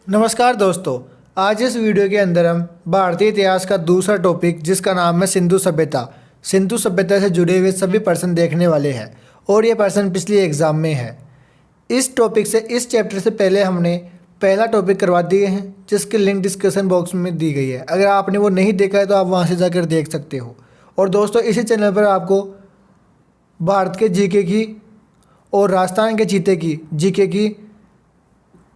नमस्कार दोस्तों। आज इस वीडियो के अंदर हम भारतीय इतिहास का दूसरा टॉपिक जिसका नाम है सिंधु सभ्यता से जुड़े हुए सभी प्रश्न देखने वाले हैं और ये प्रश्न पिछले एग्जाम में है। इस टॉपिक से इस चैप्टर से पहले हमने पहला टॉपिक करवा दिए हैं जिसकी लिंक डिस्क्रिप्शन बॉक्स में दी गई है। अगर आपने वो नहीं देखा है तो आप वहाँ से जाकर देख सकते हो। और दोस्तों इसी चैनल पर आपको भारत के जीके की और राजस्थान के चीते की जीके की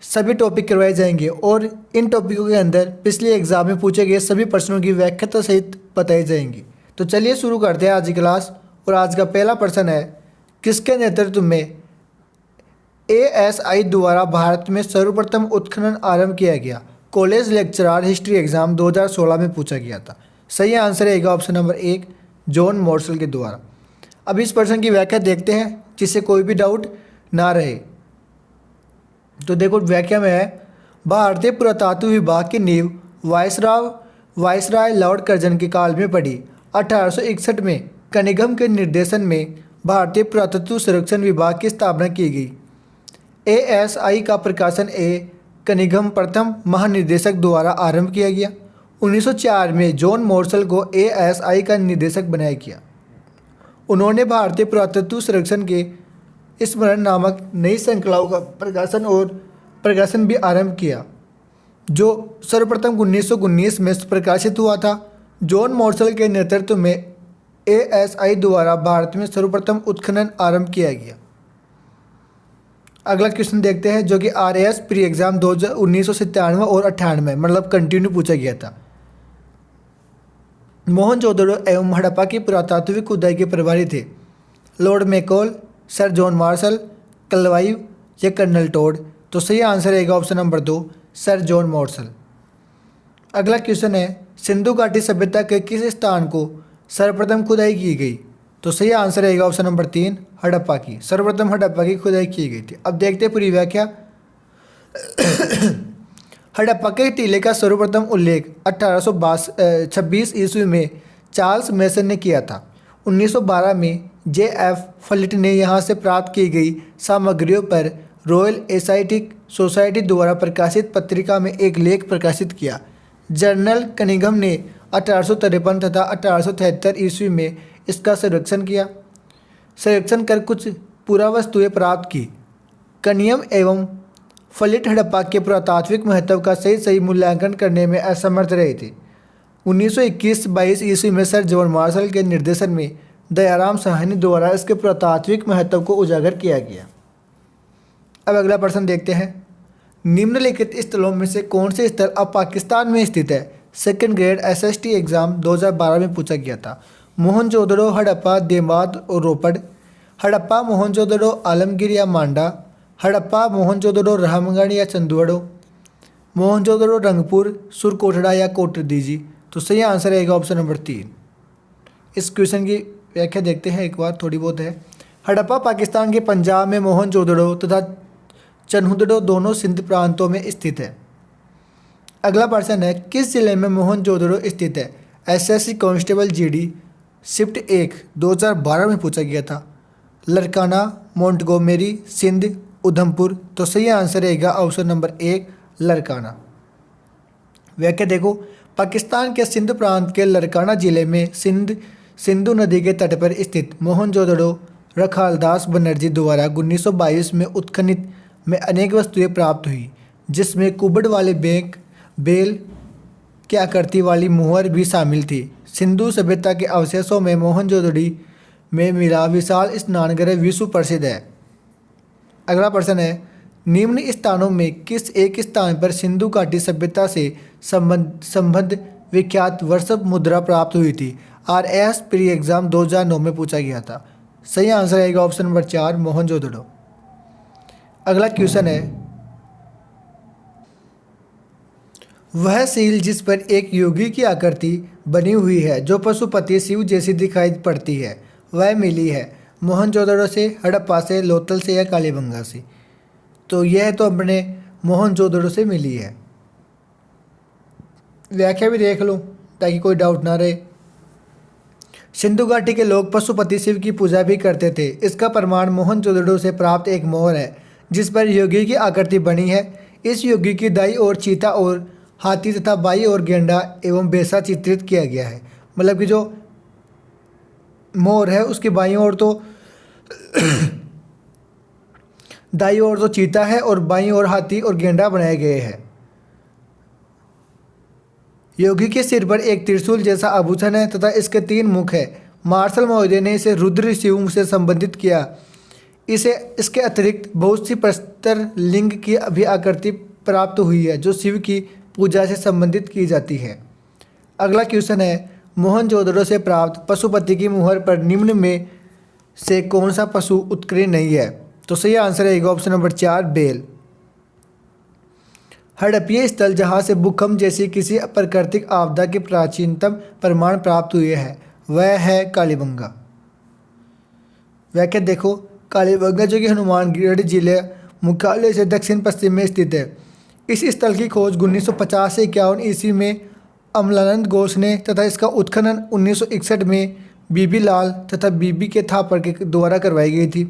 सभी टॉपिक करवाए जाएंगे और इन टॉपिकों के अंदर पिछले एग्जाम में पूछे गए सभी प्रश्नों की व्याख्या सहित बताई जाएंगी। तो चलिए शुरू करते हैं आज की क्लास। और आज का पहला प्रश्न है, किसके नेतृत्व में एएसआई द्वारा भारत में सर्वप्रथम उत्खनन आरंभ किया गया? कॉलेज लेक्चरर हिस्ट्री एग्जाम 2016 में पूछा गया था। सही आंसर रहेगा ऑप्शन नंबर 1, जॉन मॉर्सल के द्वारा। अब इस प्रश्न की व्याख्या देखते हैं जिससे कोई भी डाउट ना रहे। तो देखो व्याख्या में है, भारतीय पुरातत्व विभाग की नींव वायसराय लॉर्ड कर्जन के काल में पड़ी। 1861 में कनिंघम के निर्देशन में भारतीय पुरातत्व संरक्षण विभाग की स्थापना की गई। एएसआई का प्रकाशन कनिंघम प्रथम महानिदेशक द्वारा आरंभ किया गया। 1904 में जॉन मॉर्सल को एएसआई का निदेशक बनाया गया। उन्होंने भारतीय पुरातत्व संरक्षण के स्मरण नामक नई श्रृंखलाओं का प्रकाशन भी आरंभ किया जो सर्वप्रथम 1919 में प्रकाशित हुआ था। जॉन मॉर्सल के नेतृत्व में एएसआई द्वारा भारत में सर्वप्रथम उत्खनन आरंभ किया गया। अगला क्वेश्चन देखते हैं जो कि आरएएस प्री एग्जाम 1997 और 98 मतलब कंटिन्यू पूछा गया था। मोहनजोदड़ो एवं हड़प्पा की पुरातात्विक खुदाई के प्रभारी थे Lord McCall, sir John Marshall, Clive या कर्नल टोड। तो सही आंसर रहेगा option number 2, sir John Marshall. अगला क्वेश्चन है, सिंधु घाटी सभ्यता के किस स्थान को सर्वप्रथम खुदाई की गई? तो सही आंसर रहेगा ऑप्शन नंबर 3, हड़प्पा की। सर्वप्रथम हड़प्पा की खुदाई की गई थी। अब देखते हैं पूरी व्याख्या। हड़प्पा के टीले का सर्वप्रथम उल्लेख 1826 ईस्वी में चार्ल्स मेसन ने किया था। 1912 में जेएफ फलिट ने यहाँ से प्राप्त की गई सामग्रियों पर रॉयल एशियाटिक सोसाइटी द्वारा प्रकाशित पत्रिका में एक लेख प्रकाशित किया। जर्नल कनिंघम ने 1853 तथा 1873 ईस्वी में इसका सर्वेक्षण कर कुछ पुरावस्तुएं प्राप्त की। कनियम एवं फलिट हड़प्पा के पुरातात्विक महत्व का सही मूल्यांकन करने में असमर्थ रहे थे। 1921-22 ईस्वी में सर जॉन मार्शल के निर्देशन में दयाराम साहनी द्वारा इसके पुरातात्विक महत्व को उजागर किया गया। अब अगला प्रश्न देखते हैं, निम्नलिखित स्थलों में से कौन से स्थल अब पाकिस्तान में स्थित है? सेकंड ग्रेड एसएसटी एग्जाम 2012 में पूछा गया था। मोहनजोदड़ो, हड़प्पा, देमात और रोपड़। हड़प्पा, मोहनजोदड़ो, आलमगीर या मांडा। हड़प्पा, मोहनजोदड़ो, रामगढ़ या चंदुवड़ो। मोहनजोदड़ो, रंगपुर, सुरकोटड़ा या कोटदीजी। तो सही आंसर रहेगा ऑप्शन नंबर 3। इस क्वेश्चन की व्याख्या देखते हैं एक बार, थोड़ी बहुत है। हड़प्पा पाकिस्तान के पंजाब में मोहनजोदड़ो तथा चन्हुदड़ो दोनों सिंध प्रांतों में स्थित है। अगला प्रश्न है, किस जिले में मोहनजोदड़ो स्थित है? एसएससी कांस्टेबल जीडी शिफ्ट 1 2012 में पूछा गया था। लड़काना, मोंटगोमेरी, सिंध, उधमपुर। तो सही आंसर रहेगा ऑप्शन नंबर 1, लड़काना। व्याख्या देखो, पाकिस्तान के सिंध प्रांत के लड़काना जिले में सिंधु नदी के तट पर स्थित मोहनजोदड़ो रखालदास बनर्जी द्वारा 1922 में उत्खनित में अनेक वस्तुएं प्राप्त हुई जिसमें कुबड़ वाले बेल की आकृति वाली मुहर भी शामिल थी। सिंधु सभ्यता के अवशेषों में मोहनजोदड़ी में मिला विशाल स्नानगृह विश्व प्रसिद्ध है। अगला प्रश्न है, निम्न स्थानों में किस एक स्थान पर सिंधु घाटी सभ्यता से संबद्ध विख्यात वर्षभ मुद्रा प्राप्त हुई थी? आरएएस प्री एग्जाम 2009 में पूछा गया था। सही आंसर आएगा ऑप्शन नंबर 4, मोहनजोदड़ो। अगला क्वेश्चन है, वह सील जिस पर एक योगी की आकृति बनी हुई है जो पशुपति शिव जैसी दिखाई पड़ती है वह मिली है मोहनजोदड़ो से, हड़प्पा से, लोथल से या कालीबंगा से? तो यह तो अपने मोहनजोदड़ो से मिली है। व्याख्या भी देख लो ताकि कोई डाउट ना रहे। सिंधु घाटी के लोग पशुपति शिव की पूजा भी करते थे। इसका प्रमाण मोहनजोदड़ो से प्राप्त एक मोहर है जिस पर योगी की आकृति बनी है। इस योगी की दाई ओर चीता और हाथी तथा बाई ओर गेंडा एवं बेसा चित्रित किया गया है। मतलब कि जो मोर है उसकी बाई ओर तो दाई ओर तो चीता है और बाई ओर हाथी और गेंडा बनाए गए हैं। योगी के सिर पर एक त्रिशूल जैसा आभूषण है तथा इसके 3 मुख है। मार्शल महोदय ने इसे रुद्र शिव से संबंधित किया। इसे इसके अतिरिक्त बहुत सी प्रस्तर लिंग की भी आकृति प्राप्त हुई है जो शिव की पूजा से संबंधित की जाती है। अगला क्वेश्चन है, मोहनजोदड़ो से प्राप्त पशुपति की मुहर पर निम्न में से कौन सा पशु उत्कीर्ण नहीं है? तो सही आंसर है ऑप्शन नंबर 4 बेल। हड़प्पीय स्थल जहाँ से भूकंप जैसी किसी प्राकृतिक आपदा के प्राचीनतम प्रमाण प्राप्त हुए हैं वह है कालीबंगा। व्याख्या देखो, कालीबंगा जो कि हनुमानगढ़ जिले मुख्यालय से दक्षिण पश्चिम में स्थित है। इस स्थल की खोज 1950 से 51 ईस्वी में अमलानंद घोष ने तथा इसका उत्खनन 1961 में बीबी लाल तथा बीबी के थापर के द्वारा करवाई गई थी।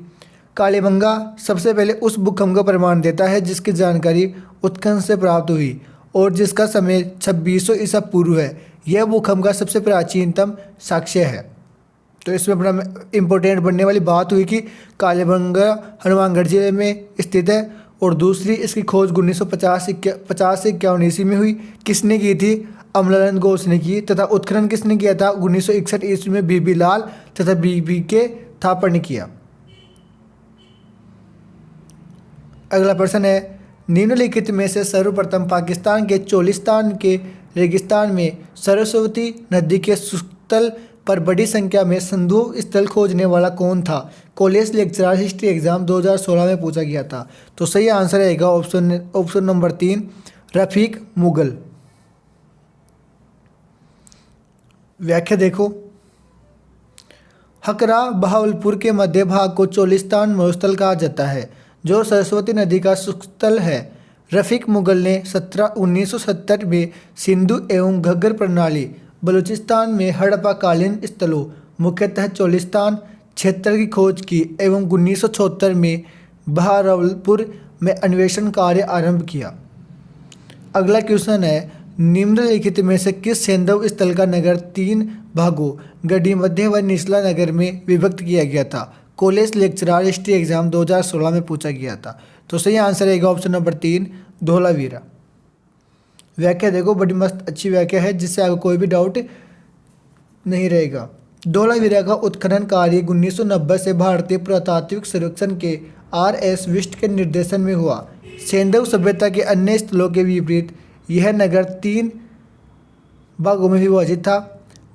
कालीबंगा सबसे पहले उस भूकंप का प्रमाण देता है जिसकी जानकारी उत्खनन से प्राप्त हुई और जिसका समय 2600 ईसा पूर्व है। यह भूकंप का सबसे प्राचीनतम साक्ष्य है। तो इसमें बड़ा इम्पोर्टेंट बनने वाली बात हुई कि कालीबंगा हनुमानगढ़ जिले में स्थित है और दूसरी इसकी खोज 1950 से 51 ईस्वी में हुई। किसने की थी? अमलानंद घोष ने की। तथा उत्खनन किसने किया था? 1961 ईस्वी में बीबी लाल तथा बीबी के थापर ने किया। अगला प्रश्न है, निम्नलिखित में से सर्वप्रथम पाकिस्तान के चोलिस्तान के रेगिस्तान में सरस्वती नदी के सुतल पर बड़ी संख्या में संदूक स्थल खोजने वाला कौन था? कॉलेज लेक्चरर हिस्ट्री एग्जाम 2016 में पूछा गया था। तो सही आंसर रहेगा ऑप्शन नंबर 3 रफीक मुगल। व्याख्या देखो, हकरा बहावलपुर के मध्य भाग को चोलिस्तान मरुस्थल कहा जाता है जो सरस्वती नदी का सुस्थल है। रफीक मुगल ने 1970 में सिंधु एवं घग्गर प्रणाली बलूचिस्तान में हड़प्पाकालीन स्थलों मुख्यतः चोलिस्तान क्षेत्र की खोज की एवं 1976 में बहावलपुर में अन्वेषण कार्य आरंभ किया। अगला क्वेश्चन है, निम्नलिखित में से किस सैंधव स्थल का नगर 3 भागों गढ़ी मध्य व निचला नगर में विभक्त किया गया था? कॉलेज लेक्चरर हिस्ट्री एग्जाम 2016 में पूछा गया था। तो सही आंसर है ऑप्शन नंबर 3 धौलावीरा। व्याख्या देखो, बड़ी मस्त अच्छी व्याख्या है जिससे आपको कोई भी डाउट नहीं रहेगा। धौलावीरा का उत्खनन कार्य 1990 से भारतीय पुरातात्विक सर्वेक्षण के RS विष्ट के निर्देशन में हुआ। सैंधव सभ्यता के अन्य स्थलों के विपरीत यह नगर 3 भागों में विभाजित था।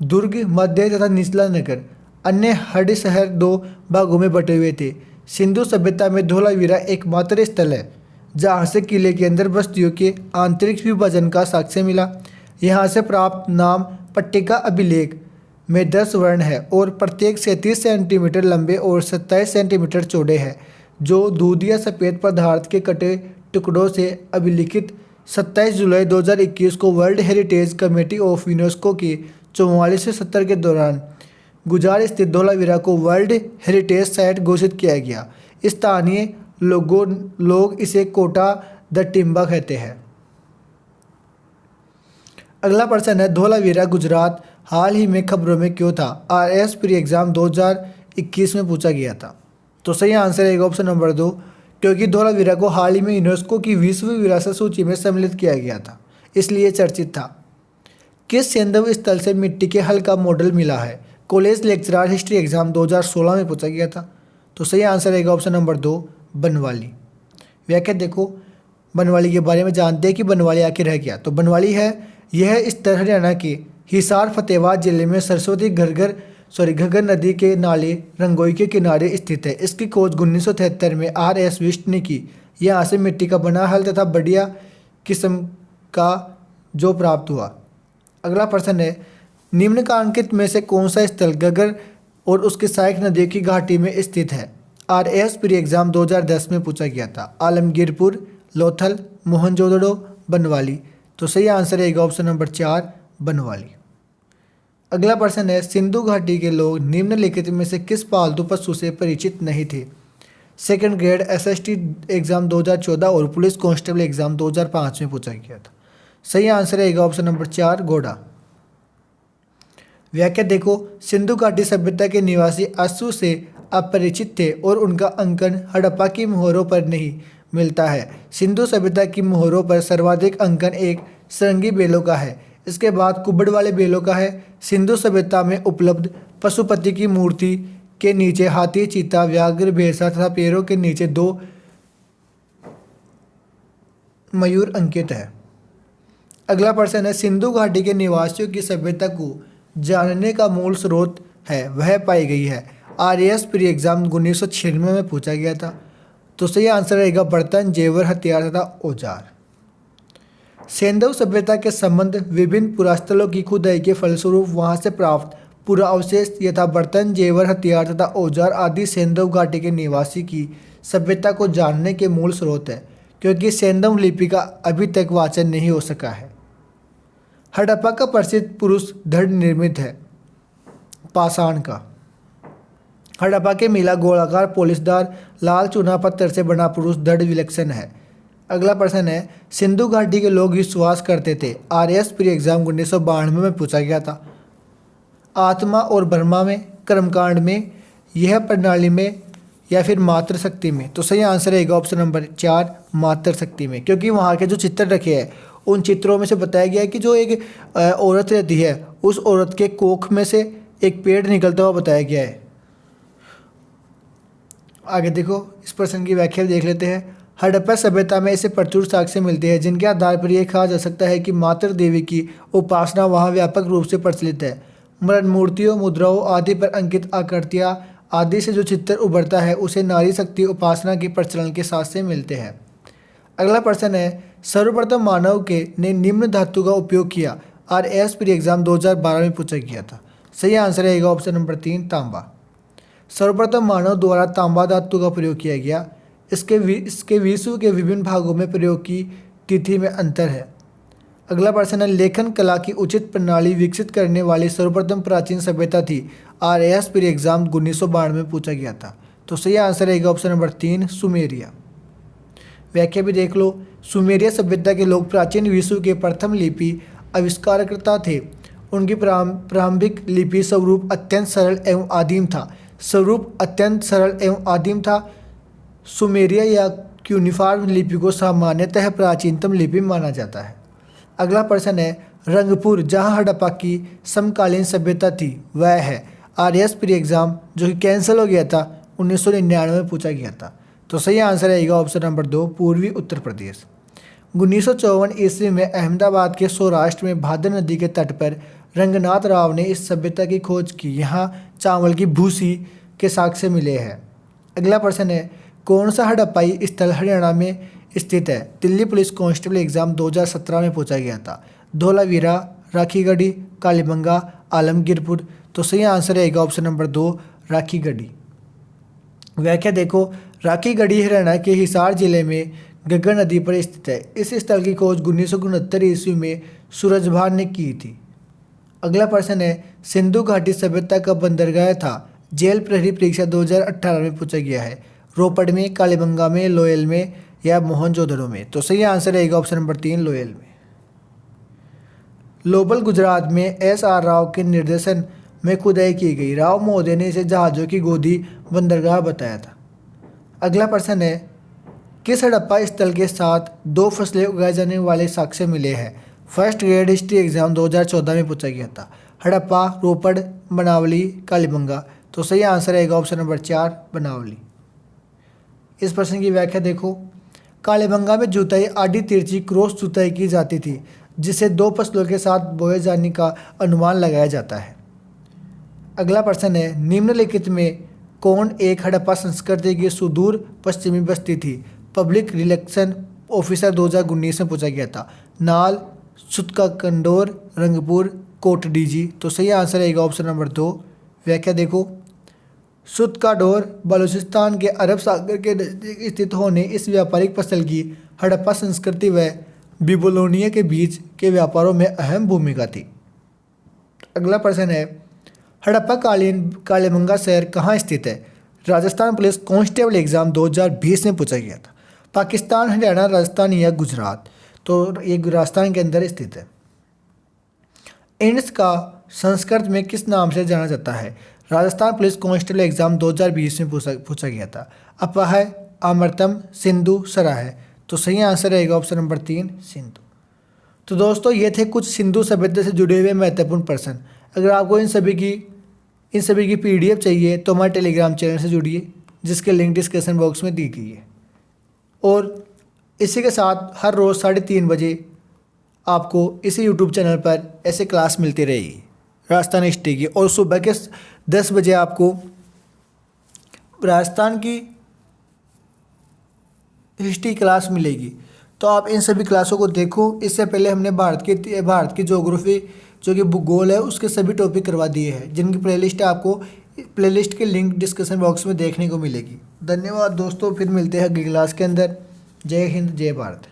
दुर्ग, मध्य तथा निचला नगर। अन्य हड शहर 2 भागों में बटे हुए थे। सिंधु सभ्यता में धौलावीरा एकमात्र स्थल है जहाँ से किले के अंदर बस्तियों के आंतरिक विभाजन का साक्ष्य मिला। यहाँ से प्राप्त नाम पट्टिका अभिलेख में 10 वर्ण है और प्रत्येक 37 सेंटीमीटर लंबे और 27 सेंटीमीटर चौड़े हैं जो दूध या सफ़ेद पदार्थ के कटे टुकड़ों से अभिलिखित 27 जुलाई 2021 को world heritage committee of UNESCO के 44 से 70 के दौरान गुजरात स्थित धौलावीरा को वर्ल्ड हेरिटेज साइट घोषित किया गया। स्थानीय लोग इसे कोटा द टिम्बा कहते हैं। अगला प्रश्न है, धौलावीरा गुजरात हाल ही में खबरों में क्यों था? RS प्री एग्जाम 2021 में पूछा गया था। तो सही आंसर है ऑप्शन नंबर 2 क्योंकि धौलावीरा को हाल ही में यूनेस्को की विश्व विरासत सूची में सम्मिलित किया गया था, इसलिए चर्चित था। किस सैंधव स्थल से मिट्टी के हल का मॉडल मिला है? कॉलेज लेक्चरर हिस्ट्री एग्जाम 2016 में पूछा गया था। तो सही आंसर है ऑप्शन नंबर 2 बनवाली। व्याख्या देखो, बनवाली के बारे में जानते हैं कि बनवाली आखिर है क्या। तो बनवाली है यह स्थल हरियाणा के हिसार फतेहाबाद जिले में सरस्वती घग्गर नदी के नाले रंगोई के किनारे स्थित है। इसकी खोज 1973 में RS विष्ट ने की। यहाँ से मिट्टी का बना हल तथा बढ़िया किस्म का जो प्राप्त हुआ। अगला प्रश्न है, निम्नलिखित में से कौन सा स्थल घग्गर और उसके सहायक नदी की घाटी में स्थित है? RS प्री एग्जाम 2010 में पूछा गया था। आलमगीरपुर, लोथल, मोहनजोदड़ो, बनवाली। तो सही आंसर है ऑप्शन नंबर 4 बनवाली। अगला प्रश्न है, सिंधु घाटी के लोग निम्नलिखित में से किस पालतू पशु से परिचित नहीं थे? सेकंड ग्रेड एसएसटी एग्ज़ाम 2014 और पुलिस कांस्टेबल एग्ज़ाम 2005 में पूछा गया था। सही आंसर रहेगा ऑप्शन नंबर 4 घोड़ा। व्याख्या देखो, सिंधु घाटी सभ्यता के निवासी अश्व से अपरिचित थे और उनका अंकन हड़प्पा की मोहरों पर नहीं मिलता है। सिंधु सभ्यता की मोहरों पर सर्वाधिक अंकन एक सरंगी बेलों का है, इसके बाद कुब्बड़ वाले बेलों का है। सिंधु सभ्यता में उपलब्ध पशुपति की मूर्ति के नीचे हाथी, चीता, व्याघ्र, भेड़सा तथा पैरों के नीचे 2 मयूर अंकित है। अगला प्रश्न है, सिंधु घाटी के निवासियों की सभ्यता को जानने का मूल स्रोत है वह पाई गई है। आरएएस प्री एग्जाम 1996 में पूछा गया था। तो सही आंसर रहेगा बर्तन, जेवर, हथियार तथा औजार। सेंधव सभ्यता के संबंध विभिन्न पुरास्थलों की खुदाई के फलस्वरूप वहां से प्राप्त पूरा अवशेष यथा बर्तन, जेवर, हथियार तथा औजार आदि सेंधव घाटी के निवासी की सभ्यता को जानने के मूल स्रोत है, क्योंकि सेंधव लिपि का अभी तक वाचन नहीं हो सका है। हड़प्पा का प्रसिद्ध पुरुष धड़ निर्मित है पाषाण का। हड़प्पा के मिला गोलाकार पोलिसदार लाल चूना पत्थर से बना पुरुष धड़ विलक्षण है। अगला प्रश्न है, सिंधु घाटी के लोग विश्वास करते थे। आरएएस प्री एग्जाम 1992 में पूछा गया था। आत्मा और ब्रह्मा में, कर्मकांड में, यह प्रणाली में या फिर मातृ शक्ति में। तो सही आंसर रहेगा ऑप्शन नंबर 4 मातृ शक्ति में, क्योंकि वहाँ के जो चित्र रखे हैं उन चित्रों में से बताया गया है कि जो एक औरत रहती है उस औरत के कोख में से एक पेड़ निकलता हुआ बताया गया है। आगे देखो, इस प्रश्न की व्याख्या देख लेते हैं। हड़प्पा सभ्यता में ऐसे प्रचुर साक्ष्य मिलते हैं जिनके आधार पर यह कहा जा सकता है कि मातृ देवी की उपासना वहाँ व्यापक रूप से प्रचलित है। मृण मूर्तियों, मुद्राओं आदि पर अंकित आकृतियाँ आदि से जो चित्र उभरता है उसे नारी शक्ति उपासना के प्रचलन के साथ से मिलते हैं। अगला प्रश्न है, सर्वप्रथम मानव के ने निम्न धातु का उपयोग किया। आरएएस प्री एग्जाम 2012 में पूछा गया था। सही आंसर रहेगा ऑप्शन नंबर 3 तांबा। सर्वप्रथम मानव द्वारा तांबा धातु का प्रयोग किया गया। इसके विश्व के विभिन्न भागों में प्रयोग की तिथि में अंतर है। अगला प्रश्न है, लेखन कला की उचित प्रणाली विकसित करने वाली सर्वप्रथम प्राचीन सभ्यता थी। आरएएस प्री एग्जाम 1992 में पूछा गया था। तो सही आंसर रहेगा ऑप्शन नंबर 3 सुमेरिया। व्याख्या भी देख लो, सुमेरिया सभ्यता के लोग प्राचीन विश्व के प्रथम लिपि आविष्कारकर्ता थे। उनकी प्रारंभिक लिपि स्वरूप अत्यंत सरल एवं आदिम था। सुमेरिया या क्यूनिफॉर्म लिपि को सामान्यतः प्राचीनतम लिपि माना जाता है। अगला प्रश्न है, रंगपुर जहां हड़प्पा की समकालीन सभ्यता थी वह है। आरएएस प्री एग्जाम जो कि कैंसिल हो गया था 1999 में पूछा गया था। तो सही आंसर रहेगा ऑप्शन नंबर 2 पूर्वी उत्तर प्रदेश। 1954 ईस्वी में अहमदाबाद के सौराष्ट्र में भादर नदी के तट पर रंगनाथ राव ने इस सभ्यता की खोज की। यहाँ चावल की भूसी के साक्ष्य मिले हैं। अगला प्रश्न है, कौन सा हड़प्पाई स्थल हरियाणा में स्थित है। दिल्ली पुलिस कांस्टेबल एग्जाम 2017 में पूछा गया था। धौलावीरा, राखीगढ़ी, कालीबंगा, आलमगीरपुर। तो सही आंसर रहेगा ऑप्शन नंबर 2 राखीगढ़ी। व्याख्या देखो, राखीगढ़ी हरियाणा के हिसार जिले में घग्गर नदी पर स्थित है। इस स्थल की खोज 1969 ईस्वी में सूरजभान ने की थी। अगला प्रश्न है, सिंधु घाटी सभ्यता का बंदरगाह था। जेल प्रहरी परीक्षा 2018 में पूछा गया है। रोपड़ में, कालीबंगा में, लोयल में या मोहनजोदड़ो में। तो सही आंसर रहेगा ऑप्शन नंबर 3 लोयल में। लोबल गुजरात में एस.आर. राव के निर्देशन में खुदाई की गई। राव महोदय ने इसे जहाज़ों की गोदी बंदरगाह बताया था। अगला प्रश्न है, किस हड़प्पा स्थल के साथ 2 फसलें उगाए जाने वाले साक्ष्य मिले हैं। फर्स्ट ग्रेड हिस्ट्री एग्जाम 2014 में पूछा गया था। हड़प्पा, रोपड़, बनावली, कालीबंगा। तो सही आंसर रहेगा ऑप्शन नंबर 4 बनावली। इस प्रश्न की व्याख्या देखो, कालीबंगा में जुताई आड़ी तिरछी क्रॉस जुताई की जाती थी, जिसे 2 फसलों के साथ बोए जाने का अनुमान लगाया जाता है। अगला प्रश्न है, निम्नलिखित में कौन एक हड़प्पा संस्कृति की सुदूर पश्चिमी बस्ती थी। पब्लिक रिलेक्शन ऑफिसर 2019 में पूछा गया था। नाल, सुतका कंडोर, रंगपुर, कोटडीजी। तो सही आंसर रहेगा ऑप्शन नंबर 2। व्याख्या देखो, सुतकाडोर बलूचिस्तान के अरब सागर के नजदीक स्थित होने इस व्यापारिक फसल की हड़प्पा संस्कृति व बेबीलोनिया के बीच के व्यापारों में अहम भूमिका थी। अगला प्रश्न है, हड़प्पा कालीन कालीबंगा शहर कहाँ स्थित है। राजस्थान पुलिस कांस्टेबल एग्ज़ाम 2020 में पूछा गया था। पाकिस्तान, हरियाणा, राजस्थान या गुजरात, तो ये राजस्थान के अंदर स्थित है। एम्स का संस्कृत में किस नाम से जाना जाता है? राजस्थान पुलिस कांस्टेबल एग्ज़ाम 2020 में पूछा गया था। अपाह, अमृतम, सिंधु, सराह। तो सही आंसर रहेगा ऑप्शन नंबर 3 सिंधु। तो दोस्तों ये थे कुछ सिंधु सभ्यता से जुड़े हुए महत्वपूर्ण प्रश्न। अगर आपको इन सभी की PDF चाहिए तो हमारे टेलीग्राम चैनल से जुड़िए, जिसके लिंक डिस्क्रिप्शन बॉक्स में दी गई है। और इसी के साथ हर रोज़ 3:30 बजे आपको इसी YouTube चैनल पर ऐसे क्लास मिलती रहेगी राजस्थान हिस्ट्री की, और सुबह के 10 बजे आपको राजस्थान की हिस्ट्री क्लास मिलेगी। तो आप इन सभी क्लासों को देखो। इससे पहले हमने भारत की ज्योग्राफी जो कि भूगोल है उसके सभी टॉपिक करवा दिए हैं, जिनकी प्लेलिस्ट के लिंक डिस्क्रिप्शन बॉक्स में देखने को मिलेगी। धन्यवाद दोस्तों, फिर मिलते हैं अगली क्लास के अंदर। जय हिंद, जय भारत।